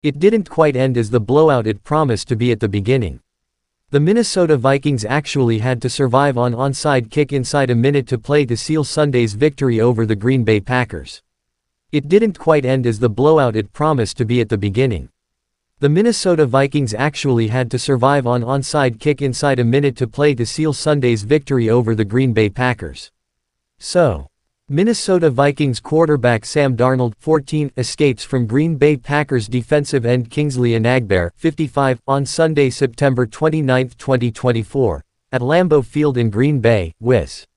It didn't quite end as the blowout it promised to be at the beginning. The Minnesota Vikings actually had to survive on onside kick inside a minute to play to seal Sunday's victory over the Green Bay Packers. It didn't quite end as the blowout it promised to be at the beginning. The Minnesota Vikings actually had to survive on onside kick inside a minute to play to seal Sunday's victory over the Green Bay Packers. So, Minnesota Vikings quarterback Sam Darnold, 14, escapes from Green Bay Packers defensive end Kingsley Enagbare, 55, on Sunday, September 29, 2024, at Lambeau Field in Green Bay, Wis.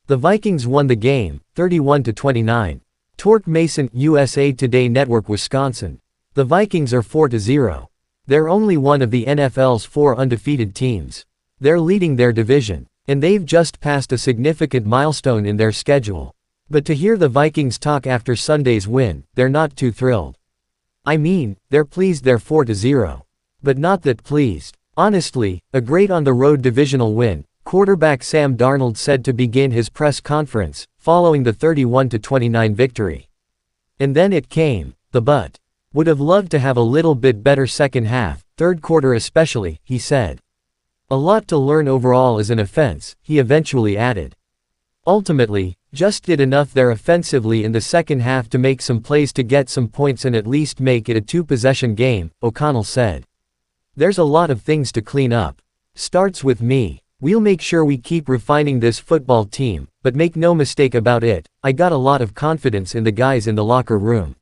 The Vikings won the game, 31-29. Torque Mason, USA Today Network, Wisconsin. The Vikings are 4-0. They're only one of the NFL's 4 undefeated teams. They're leading their division, and they've just passed a significant milestone in their schedule. But to hear the Vikings talk after Sunday's win, they're not too thrilled. I mean, they're pleased they're 4-0. But not that pleased. Honestly, a great on-the-road divisional win, quarterback Sam Darnold said to begin his press conference, following the 31-29 victory. And then it came, the but. Would have loved to have a little bit better second half, third quarter especially, he said. A lot to learn overall as an offense, he eventually added. Ultimately, just did enough there offensively in the second half to make some plays to get some points and at least make it a 2-possession game, O'Connell said. There's a lot of things to clean up. Starts with me. We'll make sure we keep refining this football team, but make no mistake about it, I got a lot of confidence in the guys in the locker room.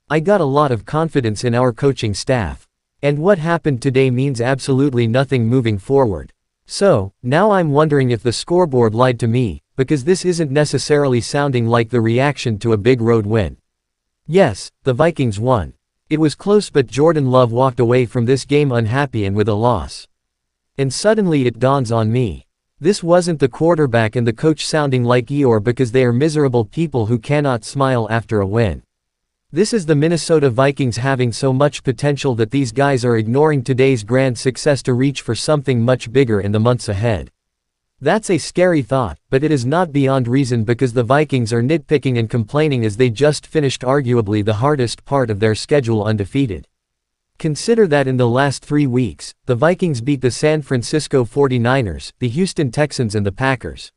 I got a lot of confidence in our coaching staff. And what happened today means absolutely nothing moving forward. So, now I'm wondering if the scoreboard lied to me, because this isn't necessarily sounding like the reaction to a big road win. Yes, the Vikings won. It was close, but Jordan Love walked away from this game unhappy and with a loss. And suddenly it dawns on me. This wasn't the quarterback and the coach sounding like Eeyore because they are miserable people who cannot smile after a win. This is the Minnesota Vikings having so much potential that these guys are ignoring today's grand success to reach for something much bigger in the months ahead. That's a scary thought, but it is not beyond reason because the Vikings are nitpicking and complaining as they just finished arguably the hardest part of their schedule undefeated. Consider that in the last 3 weeks, the Vikings beat the San Francisco 49ers, the Houston Texans and the Packers.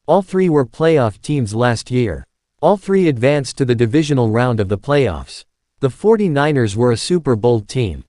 All 3 were playoff teams last year. All 3 advanced to the divisional round of the playoffs. The 49ers were a Super Bowl team.